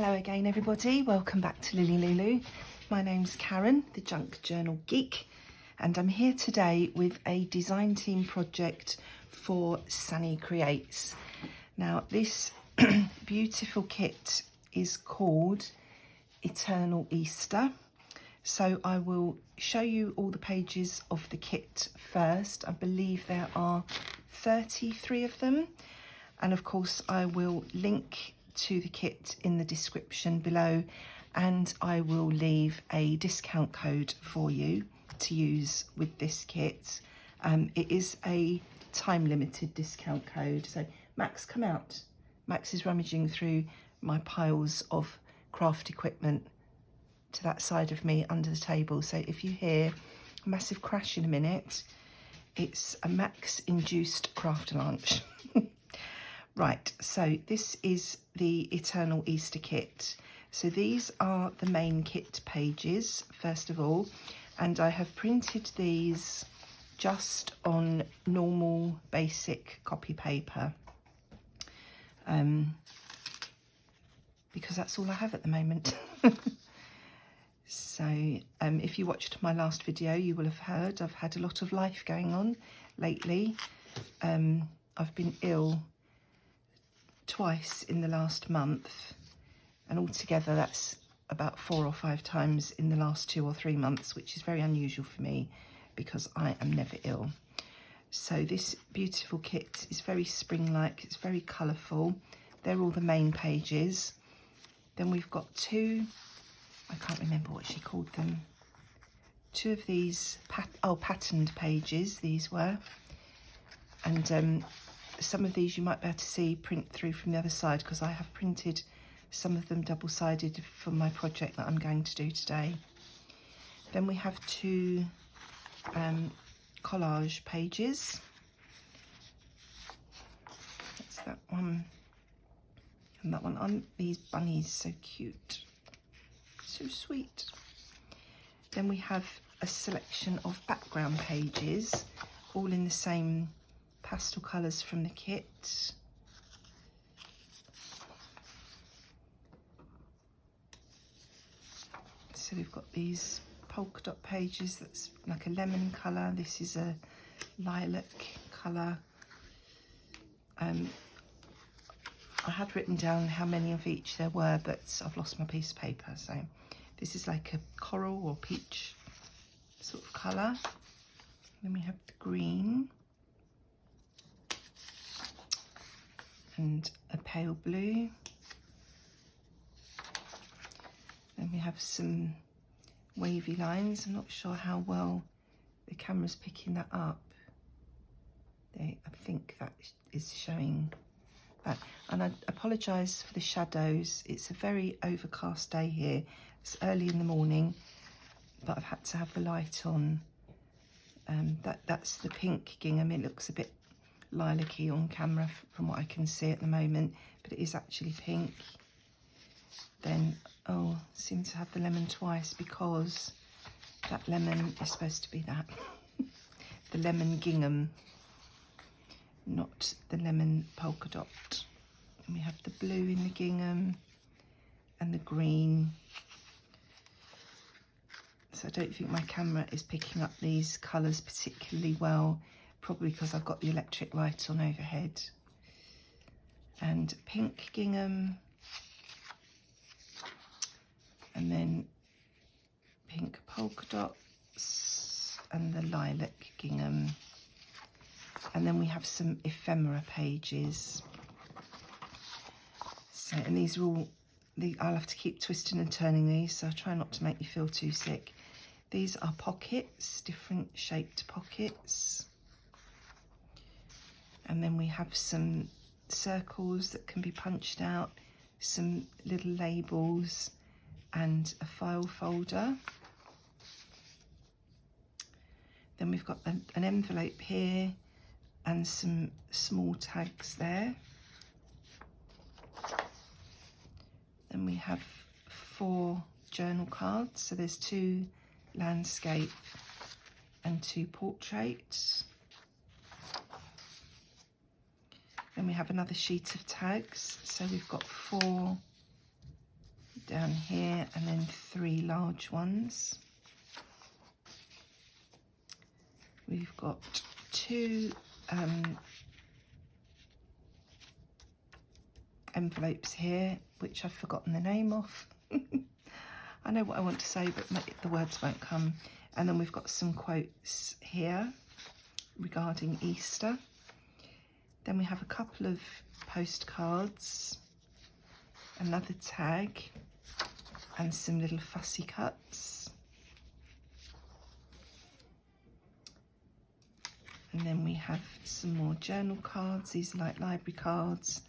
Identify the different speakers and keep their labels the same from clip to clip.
Speaker 1: Hello again everybody, welcome back to LilyLuLou. My name's Karen, the Junk Journal Geek, and I'm here today with a design team project for Sunny Creates. Now this beautiful kit is called Eternal Easter. So I will show you all the pages of the kit first. I believe there are 33 of them, and of course I will link to the kit in the description below, and I will leave a discount code for you to use with this kit. It is a time limited discount code. So Max, come out. Max is rummaging through my piles of craft equipment to that side of me under the table. So if you hear a massive crash in a minute, it's a Max induced craft lunch. Right, so this is the Eternal Easter kit. So these are the main kit pages, first of all, and I have printed these just on normal basic copy paper because that's all I have at the moment. So if you watched my last video, you will have heard I've had a lot of life going on lately. I've been ill twice in the last month, and altogether that's about 4 or 5 times in the last 2 or 3 months, which is very unusual for me because I am never ill. So this beautiful kit is very spring-like, it's very colourful. They're all the main pages. Then we've got two, I can't remember what she called them, 2 of these patterned pages these were, and some of these you might be able to see print through from the other side because I have printed some of them double-sided for my project that I'm going to do today. Then we have 2 collage pages. That's that one and that one. On these bunnies, so cute, so sweet. Then we have a selection of background pages, all in the same pastel colours from the kit. So we've got these polka dot pages, that's like a lemon colour. This is a lilac colour. I had written down how many of each there were, but I've lost my piece of paper. So this is like a coral or peach sort of colour. Then we have the green and a pale blue. Then we have some wavy lines. I'm not sure how well the camera's picking that up. I think that is showing that. And I apologise for the shadows. It's a very overcast day here. It's early in the morning, but I've had to have the light on. That's the pink gingham. It looks a bit lilac-y on camera from what I can see at the moment, but it is actually pink. Then, oh, seem to have the lemon twice because that lemon is supposed to be that. The lemon gingham, not the lemon polka dot. And we have the blue in the gingham and the green. So I don't think my camera is picking up these colours particularly well, probably because I've got the electric light on overhead. And pink gingham, and then pink polka dots and the lilac gingham. And then we have some ephemera pages. So, and these are all, I'll have to keep twisting and turning these, so I try not to make you feel too sick. These are pockets, different shaped pockets. And then we have some circles that can be punched out, some little labels and a file folder. Then we've got an envelope here and some small tags there. Then we have 4 journal cards. So there's 2 landscape and 2 portraits. Then we have another sheet of tags. So we've got 4 down here, and then 3 large ones. We've got 2 envelopes here, which I've forgotten the name of. I know what I want to say, but the words won't come. And then we've got some quotes here regarding Easter. Then we have a couple of postcards, another tag, and some little fussy cuts. And then we have some more journal cards. These are like library cards,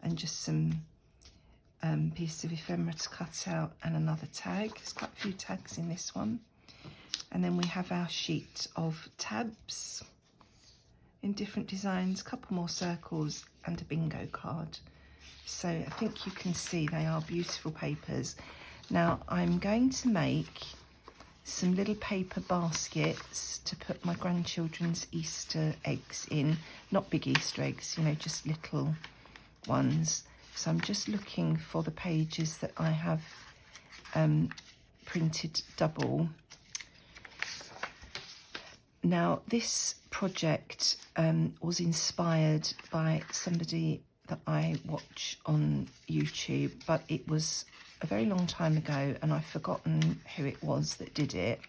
Speaker 1: and just some piece of ephemera to cut out, and another tag. There's quite a few tags in this one. And then we have our sheet of tabs in different designs, a couple more circles, and a bingo card. So I think you can see they are beautiful papers. Now I'm going to make some little paper baskets to put my grandchildren's Easter eggs in. Not big Easter eggs, you know, just little ones. So I'm just looking for the pages that I have printed double. Now this project was inspired by somebody that I watch on YouTube, but it was a very long time ago and I've forgotten who it was that did it.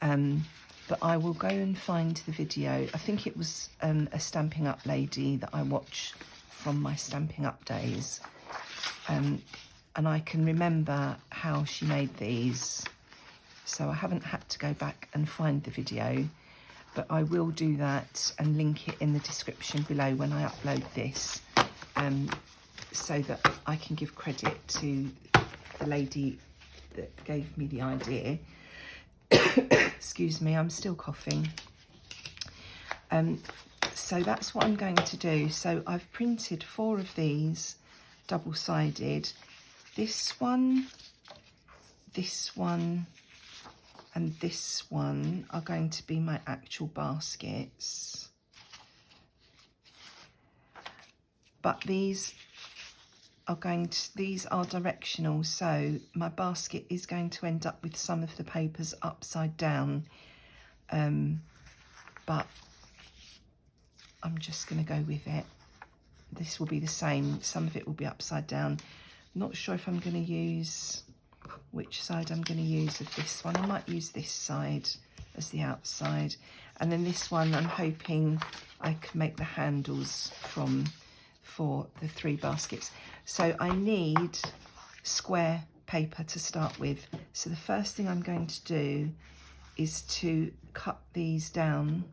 Speaker 1: But I will go and find the video. I think it was a Stampin' Up lady that I watch from my Stampin' Up days. And I can remember how she made these. So I haven't had to go back and find the video, but I will do that and link it in the description below when I upload this, so that I can give credit to the lady that gave me the idea. Excuse me, I'm still coughing. So that's what I'm going to do. So I've printed 4 of these double-sided. This one, and this one are going to be my actual baskets. But these are directional, so my basket is going to end up with some of the papers upside down. But I'm just going to go with it. This will be the same. Some of it will be upside down. Not sure if I'm going to use which side I'm going to use of this one. I might use this side as the outside, and then this one I'm hoping I can make the handles for the 3 baskets. So I need square paper to start with. So the first thing I'm going to do is to cut these down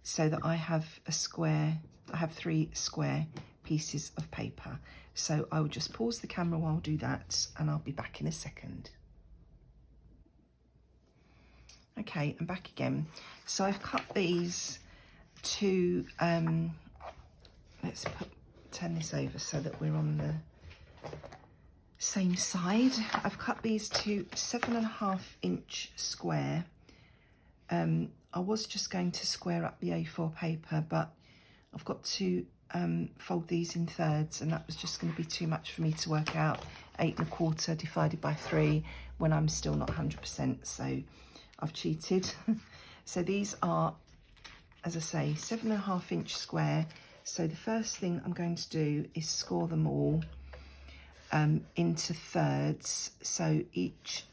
Speaker 1: so that I have a square. I have 3 square pieces of paper. So I will just pause the camera while I do that, and I'll be back in a second. Okay, I'm back again. So I've cut these to, let's turn this over so that we're on the same side. I've cut these to 7.5-inch square. I was just going to square up the A4 paper, but I've got to fold these in thirds, and that was just going to be too much for me to work out 8.25 divided by 3 when I'm still not 100%, so I've cheated. So these are, as I say, 7.5-inch square. So the first thing I'm going to do is score them all into thirds, so each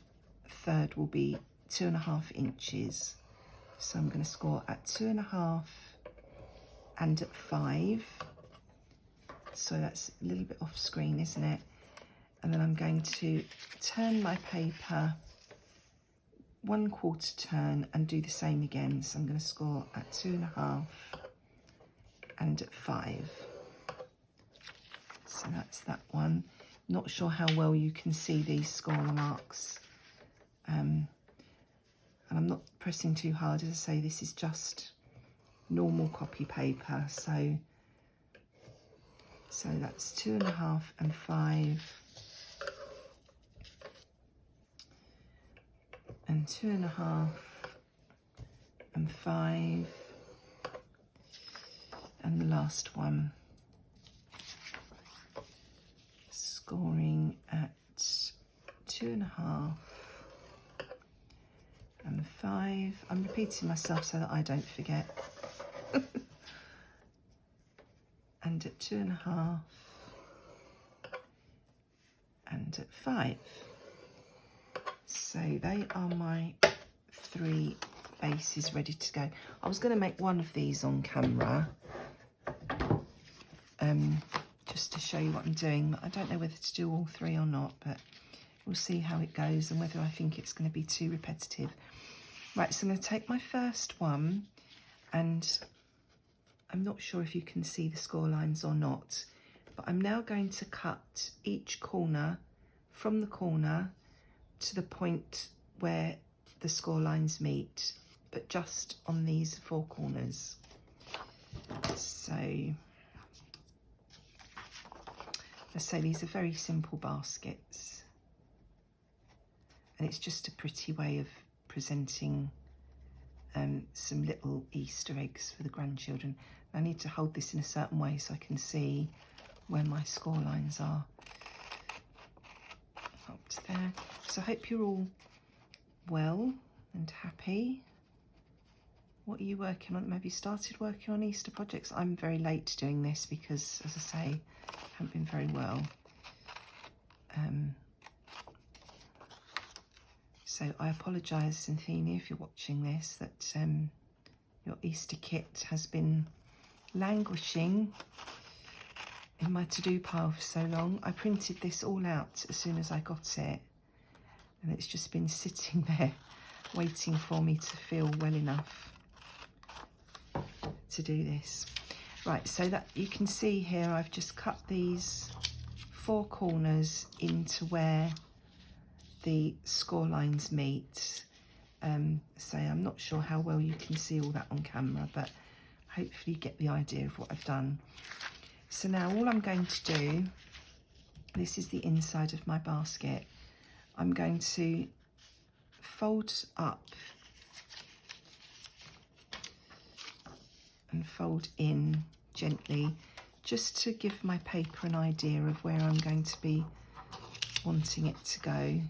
Speaker 1: third will be 2.5 inches. So I'm going to score at 2.5 and at 5. So that's a little bit off screen, isn't it? And then I'm going to turn my paper 1/4 turn and do the same again. So I'm going to score at 2.5 and at 5. So that's that one. Not sure how well you can see these score marks. And I'm not pressing too hard. As I say, this is just normal copy paper. So that's 2.5 and 5. And 2.5 and 5. And the last one, scoring at 2.5 and 5. I'm repeating myself so that I don't forget. And at 2.5 and at 5. So they are my 3 bases ready to go. I was going to make one of these on camera, just to show you what I'm doing. I don't know whether to do all 3 or not, but we'll see how it goes and whether I think it's going to be too repetitive. Right, so I'm going to take my first one, and I'm not sure if you can see the score lines or not, but I'm now going to cut each corner from the corner to the point where the score lines meet, but just on these 4 corners. So, let's say these are very simple baskets, and it's just a pretty way of presenting some little Easter eggs for the grandchildren. I need to hold this in a certain way so I can see where my score lines are. Up to there. So I hope you're all well and happy. What are you working on? Maybe started working on Easter projects? I'm very late doing this because, as I say, I haven't been very well. So I apologise, Cynthia, if you're watching this, that your Easter kit has been languishing in my to-do pile for so long. I printed this all out as soon as I got it, and it's just been sitting there waiting for me to feel well enough to do this. Right, so that you can see here, I've just cut these 4 corners into where the score lines meet. So I'm not sure how well you can see all that on camera, but hopefully you get the idea of what I've done. So now all I'm going to do, this is the inside of my basket, I'm going to fold up and fold in gently, just to give my paper an idea of where I'm going to be wanting it to go.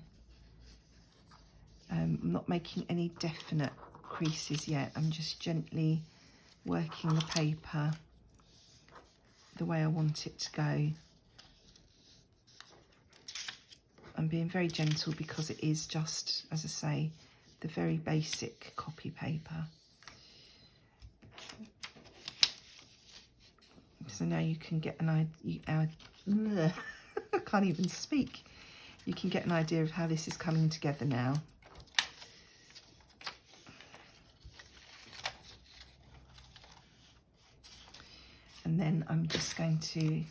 Speaker 1: I'm not making any definite creases yet. I'm just gently working the paper the way I want it to go. I'm being very gentle because it is just, as I say, the very basic copy paper. So now you can get an idea, I can't even speak. You can get an idea of how this is coming together now. And then I'm just going to,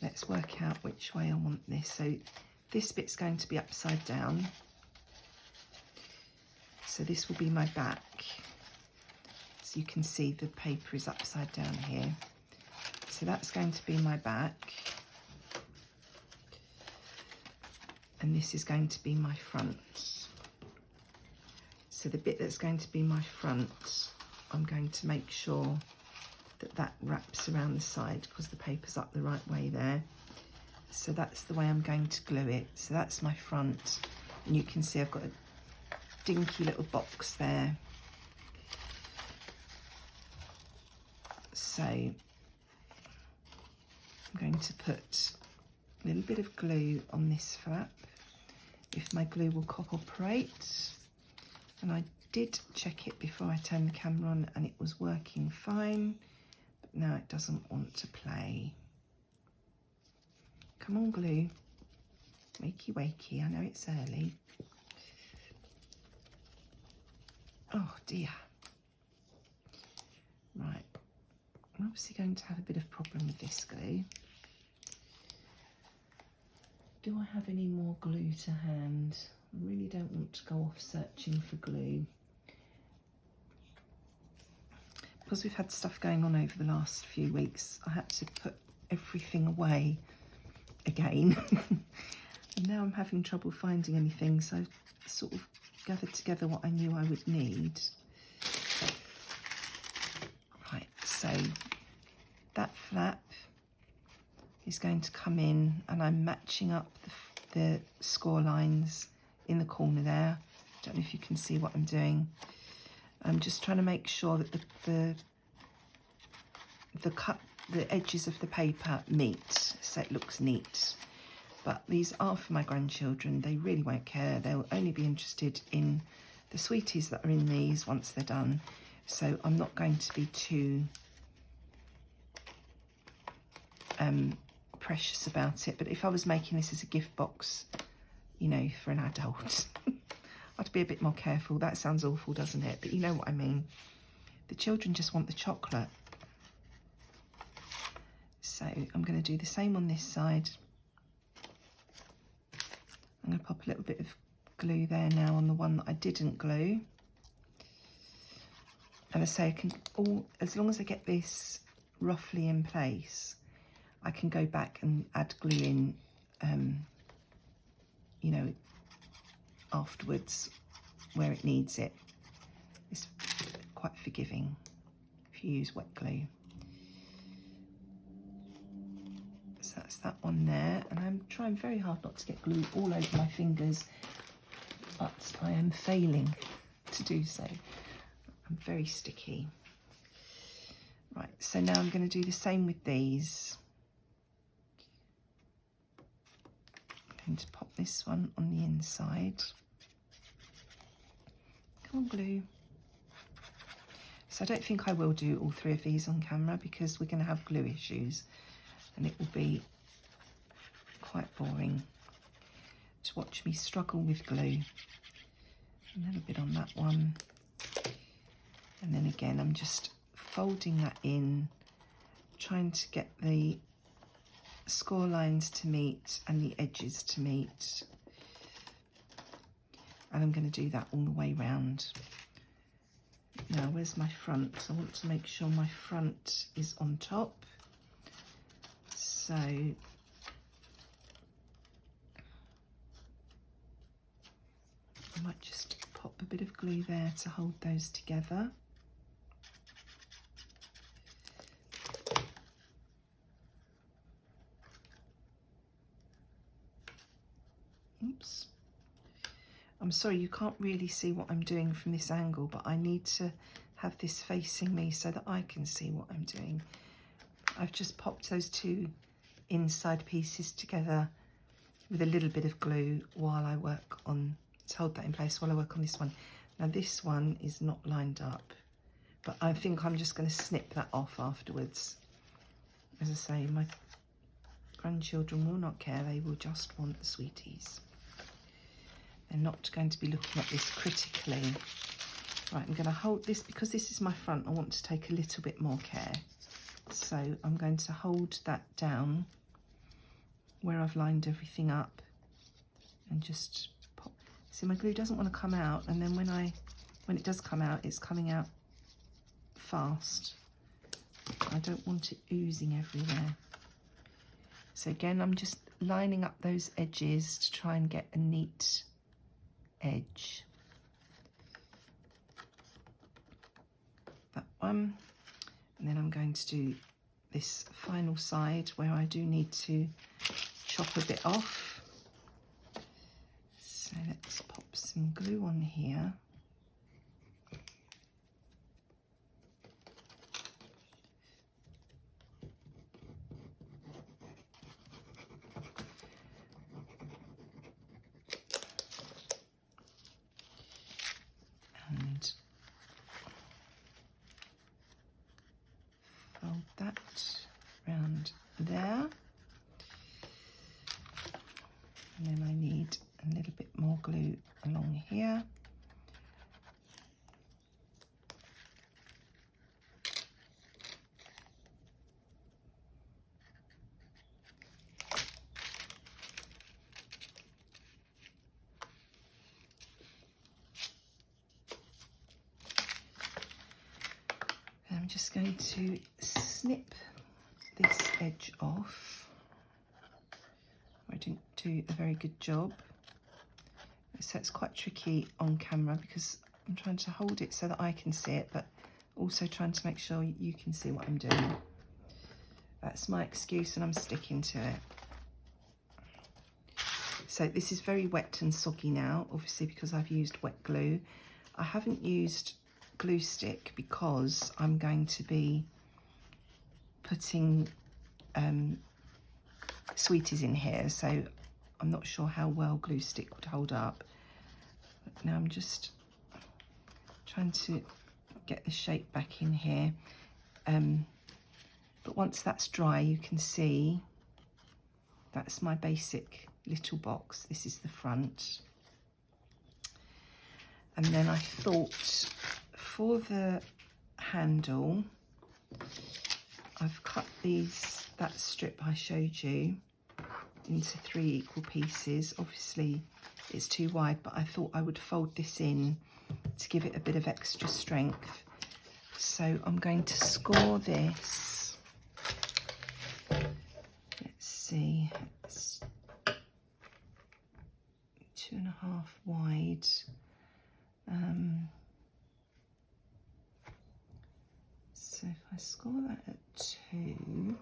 Speaker 1: let's work out which way I want this. So this bit's going to be upside down. So this will be my back. So you can see the paper is upside down here. So that's going to be my back. And this is going to be my front. So the bit that's going to be my front, I'm going to make sure that that wraps around the side because the paper's up the right way there. So that's the way I'm going to glue it. So that's my front, and you can see I've got a dinky little box there. So I'm going to put a little bit of glue on this flap, if my glue will cooperate. And I did check it before I turned the camera on and it was working fine. Now it doesn't want to play. Come on, glue. Wakey, wakey. I know it's early. Oh dear. Right. I'm obviously going to have a bit of problem with this glue. Do I have any more glue to hand? I really don't want to go off searching for glue. Because we've had stuff going on over the last few weeks, I had to put everything away again. And now I'm having trouble finding anything, so I sort of gathered together what I knew I would need. Right, so that flap is going to come in, and I'm matching up the score lines in the corner there. Don't know if you can see what I'm doing. I'm just trying to make sure that the edges of the paper meet, so it looks neat. But these are for my grandchildren. They really won't care. They'll only be interested in the sweeties that are in these once they're done. So I'm not going to be too precious about it. But if I was making this as a gift box, you know, for an adult, I'd be a bit more careful. That sounds awful, doesn't it? But you know what I mean. The children just want the chocolate. So I'm going to do the same on this side. I'm going to pop a little bit of glue there now on the one that I didn't glue. And I say I can as long as I get this roughly in place, I can go back and add glue in, you know, afterwards where it needs it. It's quite forgiving if you use wet glue. So that's that one there, and I'm trying very hard not to get glue all over my fingers, but I am failing to do so. I'm very sticky. Right, so now I'm going to do the same with these. I'm going to pop this one on the inside. Come on, glue. So I don't think I will do all three of these on camera because we're going to have glue issues and it will be quite boring to watch me struggle with glue. A little bit on that one. And then again, I'm just folding that in, trying to get the score lines to meet and the edges to meet. And I'm going to do that all the way round. Now, where's my front? I want to make sure my front is on top. So I might just pop a bit of glue there to hold those together. Oops. I'm sorry, you can't really see what I'm doing from this angle, but I need to have this facing me so that I can see what I'm doing. I've just popped those two inside pieces together with a little bit of glue while I work on, to hold that in place while I work on this one. Now this one is not lined up, but I think I'm just going to snip that off afterwards. As I say, my grandchildren will not care, they will just want the sweeties. They're not going to be looking at this critically. Right, I'm going to hold this, because this is my front, I want to take a little bit more care. So I'm going to hold that down where I've lined everything up and just pop. See, my glue doesn't want to come out, and then when it does come out, it's coming out fast. I don't want it oozing everywhere. So again, I'm just lining up those edges to try and get a neat edge. That one. And then I'm going to do this final side where I do need to chop a bit off. So let's pop some glue on here. And fold that round there. And then I need a little bit more glue along here. I'm just going to snip this edge off. I didn't do a very good job. So it's quite tricky on camera because I'm trying to hold it so that I can see it, but also trying to make sure you can see what I'm doing. That's my excuse and I'm sticking to it. So this is very wet and soggy now, obviously because I've used wet glue. I haven't used glue stick because I'm going to be putting sweeties in here, so I'm not sure how well glue stick would hold up. But now I'm just trying to get the shape back in here. But once that's dry, you can see that's my basic little box. This is the front. And then I thought for the handle, I've cut that strip I showed you into 3 equal pieces. Obviously it's too wide, but I thought I would fold this in to give it a bit of extra strength. So I'm going to score this. Let's see, it's 2.5 wide. So if I score that at 2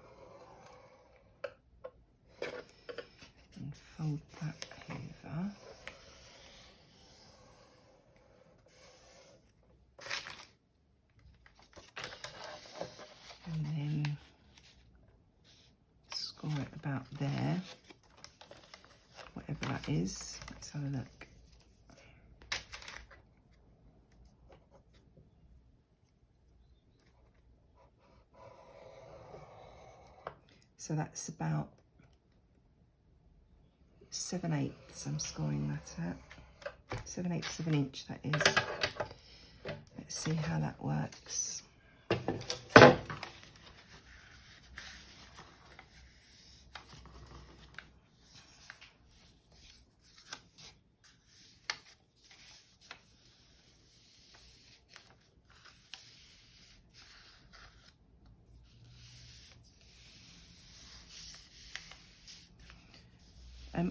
Speaker 1: and fold that over, and then score it about there, whatever that is. Let's have a look. So that's about 7/8 I'm scoring that at. 7/8 of an inch, that is. Let's see how that works.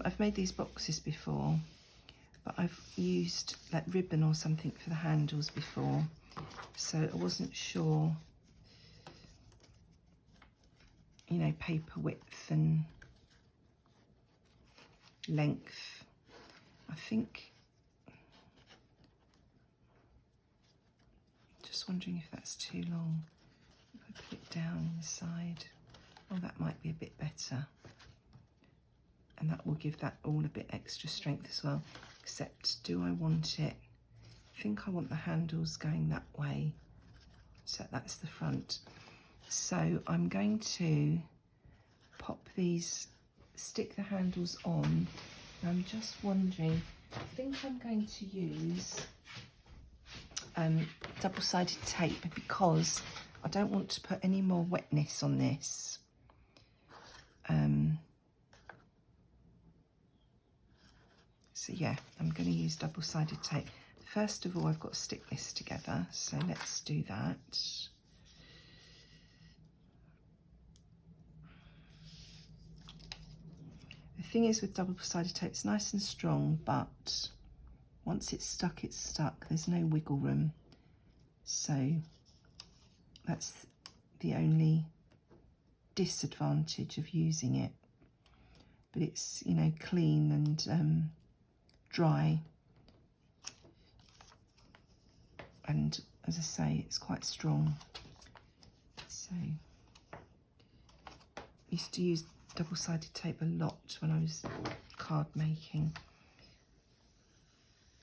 Speaker 1: I've made these boxes before, but I've used like ribbon or something for the handles before, so I wasn't sure, you know, paper width and length. I think, just wondering if that's too long. If I put it down inside, oh, that might be a bit better. And that will give that all a bit extra strength as well. Except, do I want it? I think I want the handles going that way. So that's the front. So I'm going to pop these, stick the handles on. I'm just wondering, I think I'm going to use double-sided tape because I don't want to put any more wetness on this. So yeah, I'm going to use double-sided tape. First of all, I've got to stick this together, so let's do that. The thing is with double-sided tape, it's nice and strong, but once it's stuck, it's stuck. There's no wiggle room. So that's the only disadvantage of using it. But it's, you know, clean and dry, and as I say, it's quite strong. So I used to use double-sided tape a lot when I was card making,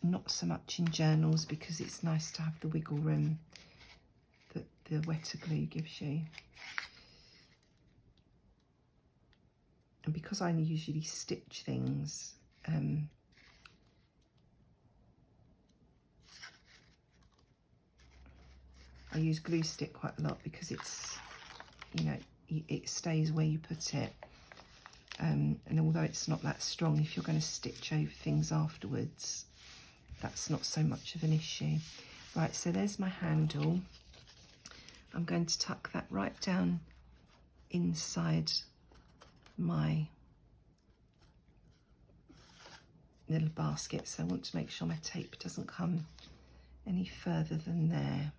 Speaker 1: not so much in journals because it's nice to have the wiggle room that the wetter glue gives you. And because I usually stitch things, I use glue stick quite a lot because it's, you know, it stays where you put it. And although it's not that strong, if you're going to stitch over things afterwards, that's not so much of an issue. Right, so there's my handle. I'm going to tuck that right down inside my little basket. So I want to make sure my tape doesn't come any further than there.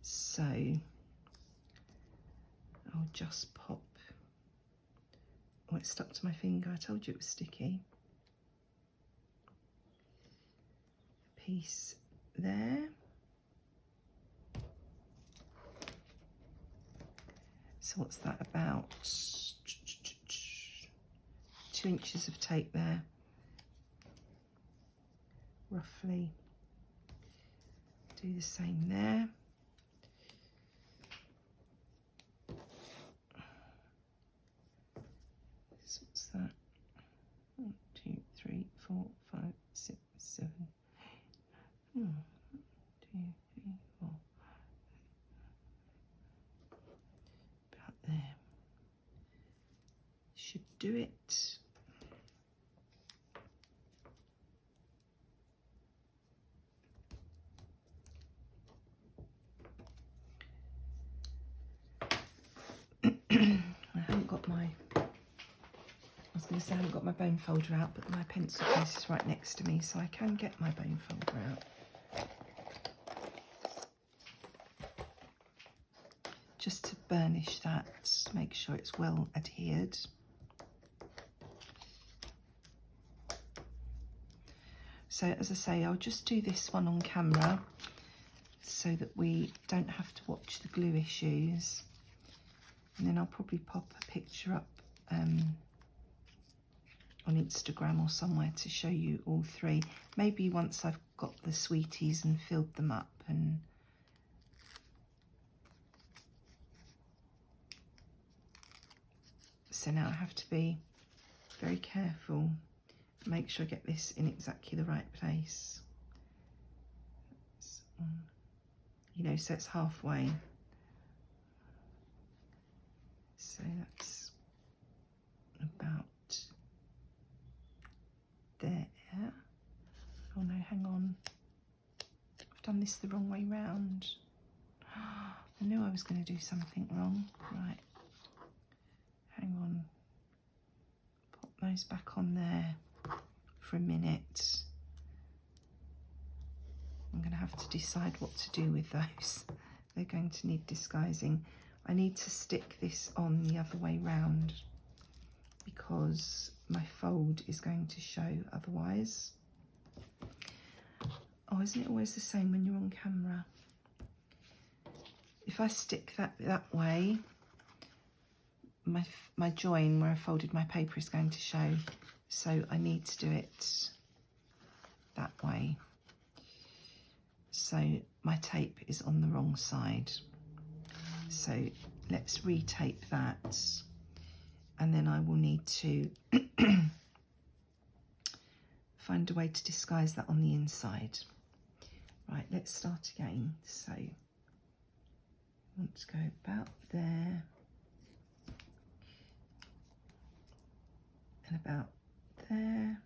Speaker 1: So I'll just pop, oh, it stuck to my finger. I told you it was sticky. piece there. So what's that, about 2 inches of tape there, roughly. Do the same there. So what's that? 1, 2, 3, 4, 5, 6, 7, 8, 1, 2, 3, 4. About there. Should do it. I haven't got my bone folder out, but my pencil case is right next to me, so I can get my bone folder out. Just to burnish that, make sure it's well adhered. So as I say, I'll just do this one on camera so that we don't have to watch the glue issues. And then I'll probably pop a picture up on Instagram or somewhere to show you all three. Maybe once I've got the sweeties and filled them up. And so now I have to be very careful, make sure I get this in exactly the right place. You know, so it's halfway. So that's about there. Oh no, hang on. I've done this the wrong way round. I knew I was going to do something wrong. Right. Hang on. Pop those back on there for a minute. I'm going to have to decide what to do with those. They're going to need disguising. I need to stick this on the other way round because my fold is going to show otherwise. Oh, isn't it always the same when you're on camera? If I stick that way, my join where I folded my paper is going to show, so I need to do it that way. So my tape is on the wrong side. So let's retape that, and then I will need to find a way to disguise that on the inside. Right, let's start again. So I want to go about there and about there.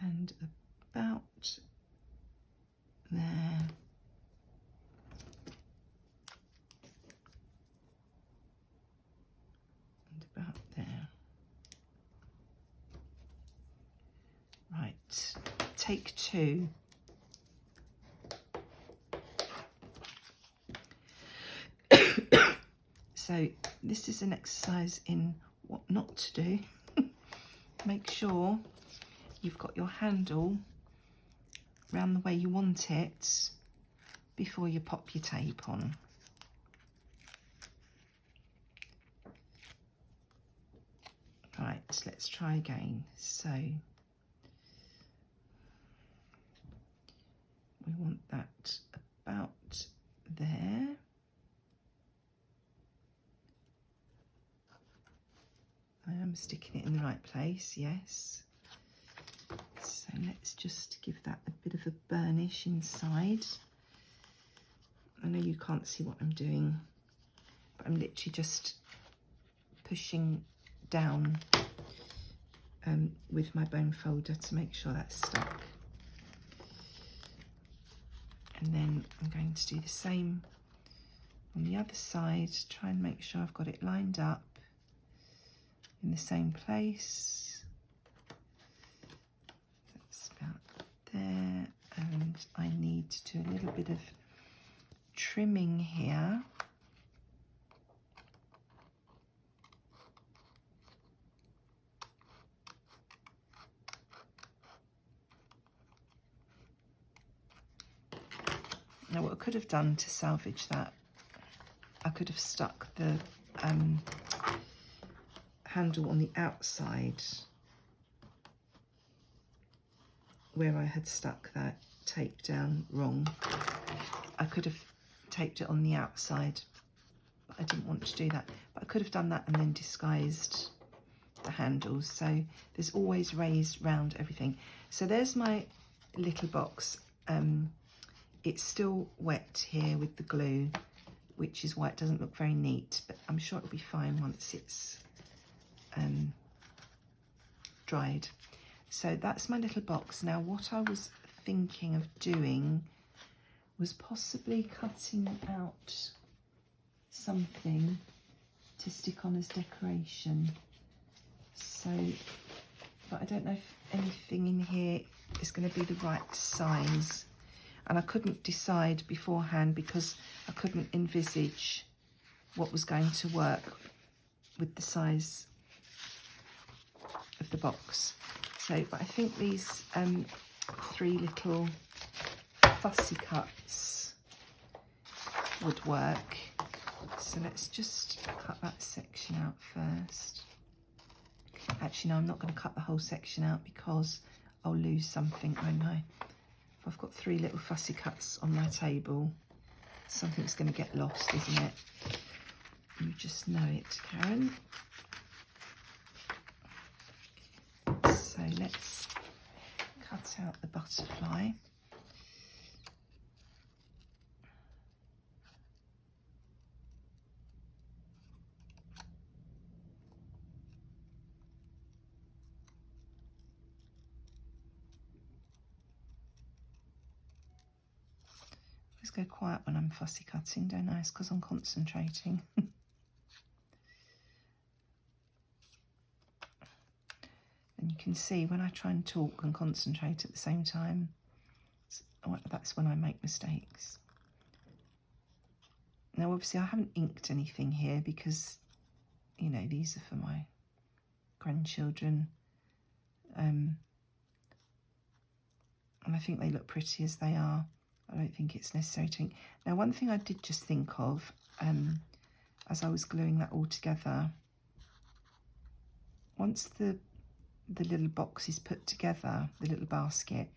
Speaker 1: And about there. And about there. Right, take 2. So this is an exercise in what not to do. Make sure you've got your handle round the way you want it before you pop your tape on. Right, let's try again. So we want that about there. I am sticking it in the right place, yes. So let's just give that a bit of a burnish inside. I know you can't see what I'm doing, but I'm literally just pushing down with my bone folder to make sure that's stuck. And then I'm going to do the same on the other side, try and make sure I've got it lined up in the same place. That's about there, and I need to do a little bit of trimming here Now what I could have done to salvage that, I could have stuck the handle on the outside where I had stuck that tape down wrong. I could have taped it on the outside, but I didn't want to do that. But I could have done that and then disguised the handles. So there's always raised round everything. So there's my little box. It's still wet here with the glue, which is why it doesn't look very neat, but I'm sure it'll be fine once it's dried. So that's my little box. Now what I was thinking of doing was possibly cutting out something to stick on as decoration. So, but I don't know if anything in here is going to be the right size. And I couldn't decide beforehand because I couldn't envisage what was going to work with the size of the box. So, but I think these 3 little fussy cuts would work. So let's just cut that section out first. Actually, no, I'm not going to cut the whole section out because I'll lose something, won't I? If I've got 3 little fussy cuts on my table, something's going to get lost, isn't it? You just know it, Karen. So let's cut out the butterfly. Let's go quiet when I'm fussy cutting, don't I? It's because I'm concentrating. And you can see when I try and talk and concentrate at the same time, that's when I make mistakes. Now obviously I haven't inked anything here because, you know, these are for my grandchildren. And I think they look pretty as they are. I don't think it's necessary to ink. Now one thing I did just think of, as I was gluing that all together, once the little box is put together, the little basket,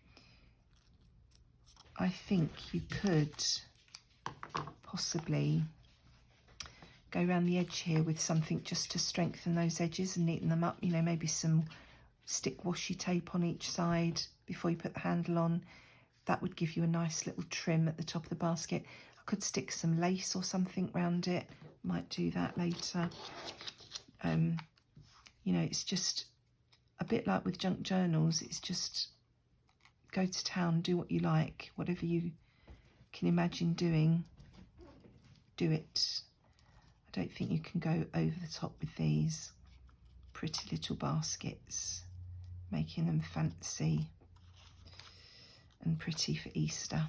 Speaker 1: I think you could possibly go around the edge here with something just to strengthen those edges and neaten them up. You know, maybe some stick washi tape on each side before you put the handle on. That would give you a nice little trim at the top of the basket. I could stick some lace or something around it. Might do that later. You know, it's just a bit like with junk journals. It's just go to town, do what you like. Whatever you can imagine doing, do it. I don't think you can go over the top with these pretty little baskets, making them fancy and pretty for Easter.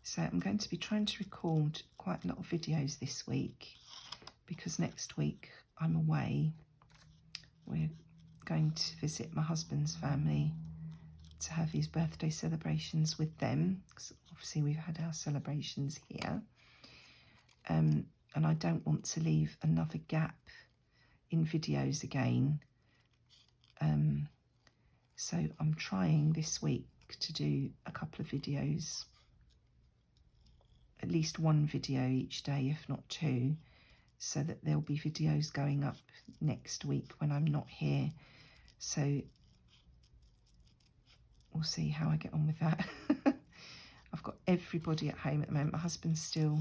Speaker 1: So I'm going to be trying to record quite a lot of videos this week because next week I'm away. We're going to visit my husband's family to have his birthday celebrations with them, because obviously we've had our celebrations here. And I don't want to leave another gap in videos again. So I'm trying this week to do a couple of videos, at least 1 video each day, if not 2, so that there'll be videos going up next week when I'm not here. So we'll see how I get on with that. I've got everybody at home at the moment. My husband's still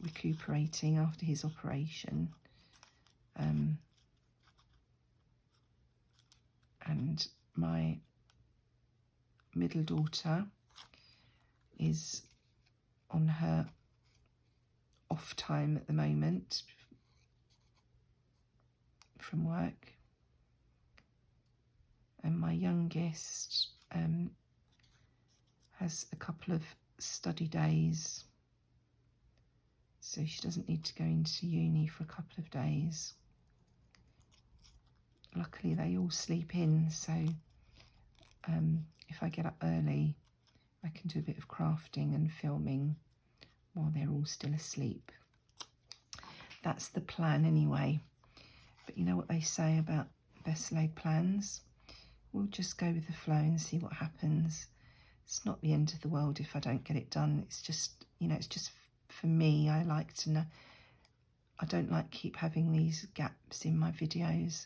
Speaker 1: recuperating after his operation. And my middle daughter is on her off time at the moment from work. And my youngest has a couple of study days, so she doesn't need to go into uni for a couple of days. luckily they all sleep in, so if I get up early I can do a bit of crafting and filming while they're all still asleep. That's the plan anyway. But you know what they say about best laid plans? We'll just go with the flow and see what happens. It's not the end of the world if I don't get it done. It's just, you know, it's just for me. I like to know, I don't like keep having these gaps in my videos.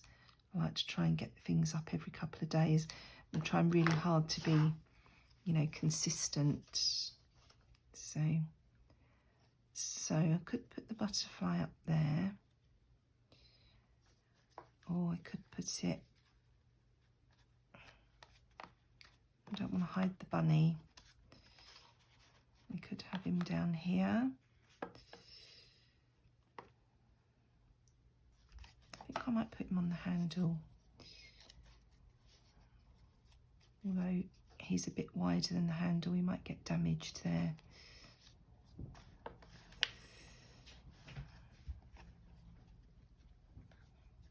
Speaker 1: I like to try and get things up every couple of days. I'm trying really hard to be, you know, consistent. So I could put the butterfly up there, or I could put it, I don't want to hide the bunny. I could have him down here. I think I might put him on the handle, although he's a bit wider than the handle, he might get damaged there.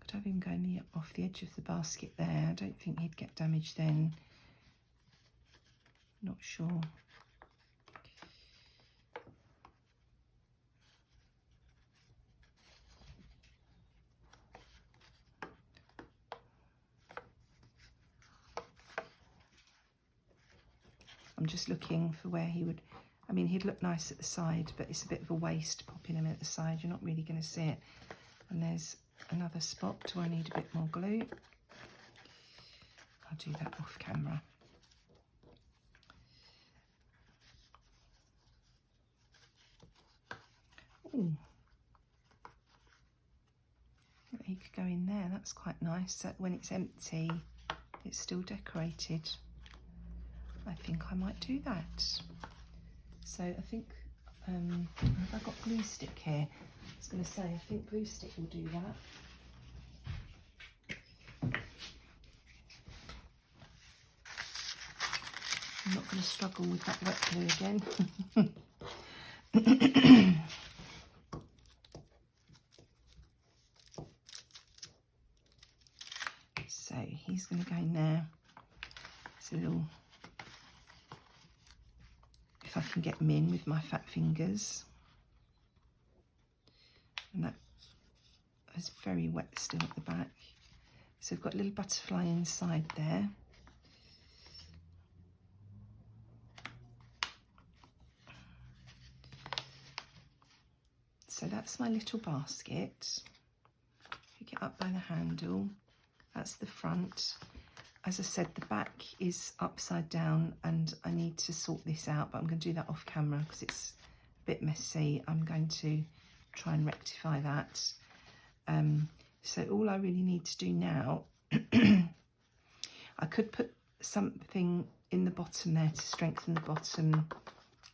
Speaker 1: Could have him going off the edge of the basket there. I don't think he'd get damaged then. Not sure. I'm just looking for where he would, I mean, he'd look nice at the side, but it's a bit of a waste popping him at the side. You're not really going to see it. And there's another spot. Do I need a bit more glue? I'll do that off camera. Ooh. He could go in there. That's quite nice. That when it's empty, it's still decorated. I think I might do that. So I think, have I got glue stick here? I was going to say, I think glue stick will do that. I'm not going to struggle with that wet glue again. So he's going to go in there. It's a little, if I can get him in with my fat fingers. And that is very wet still at the back. So we've got a little butterfly inside there. So that's my little basket. Pick it up by the handle. That's the front. As I said, the back is upside down and I need to sort this out, but I'm going to do that off camera because it's a bit messy. I'm going to try and rectify that. So all I really need to do now, I could put something in the bottom there to strengthen the bottom,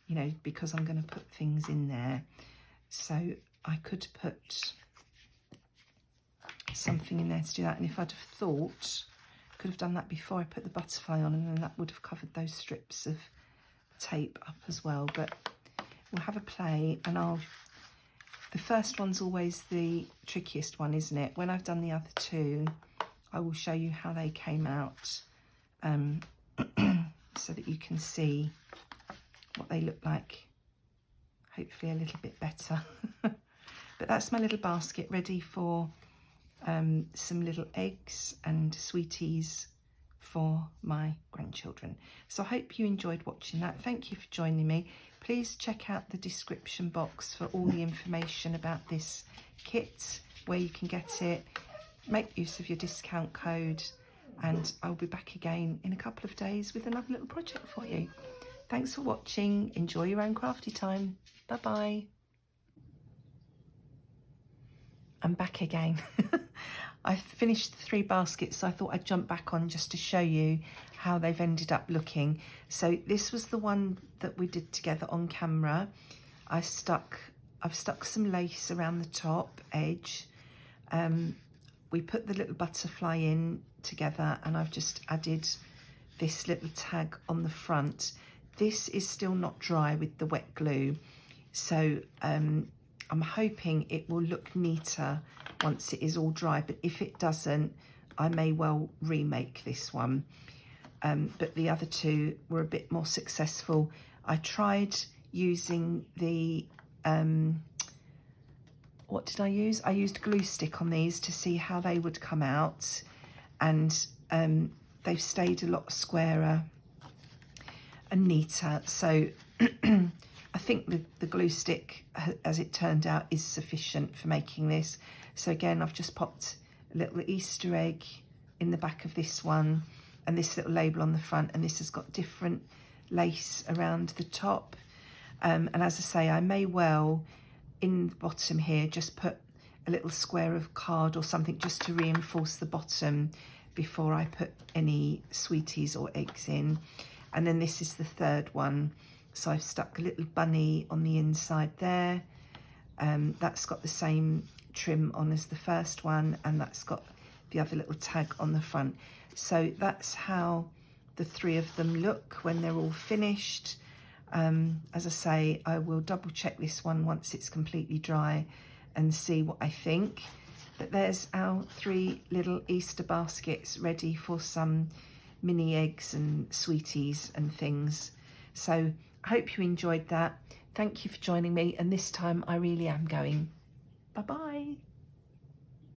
Speaker 1: you know, because I'm going to put things in there. So I could put something in there to do that. And if I'd have thought, I could have done that before I put the butterfly on, and then that would have covered those strips of tape up as well. But we'll have a play, and the first one's always the trickiest one, isn't it? When I've done the other two, I will show you how they came out, so that you can see what they look like. Hopefully a little bit better. But that's my little basket ready for some little eggs and sweeties for my grandchildren. So I hope you enjoyed watching that. Thank you for joining me. Please check out the description box for all the information about this kit, where you can get it. Make use of your discount code, and I'll be back again in a couple of days with another little project for you. Thanks for watching. Enjoy your own crafty time. Bye-bye. I'm back again. I finished the 3 baskets, so I thought I'd jump back on just to show you how they've ended up looking. So this was the one that we did together on camera. I've stuck some lace around the top edge. We put the little butterfly in together, and I've just added this little tag on the front. This is still not dry with the wet glue, so I'm hoping it will look neater once it is all dry, but if it doesn't, I may well remake this one. But the other two were a bit more successful. I tried using the, what did I use? I used glue stick on these to see how they would come out, and they've stayed a lot squarer and neater. So I think the glue stick, as it turned out, is sufficient for making this. So again, I've just popped a little Easter egg in the back of this one, and this little label on the front, and this has got different lace around the top. And as I say, I may well, in the bottom here, just put a little square of card or something just to reinforce the bottom before I put any sweeties or eggs in. And then this is the third one. So I've stuck a little bunny on the inside there. That's got the same trim on as the first one, and that's got the other little tag on the front. So that's how the three of them look when they're all finished. As I say, I will double check this one once it's completely dry and see what I think. But there's our three little Easter baskets ready for some mini eggs and sweeties and things. So I hope you enjoyed that. Thank you for joining me, and this time I really am going. Bye-bye.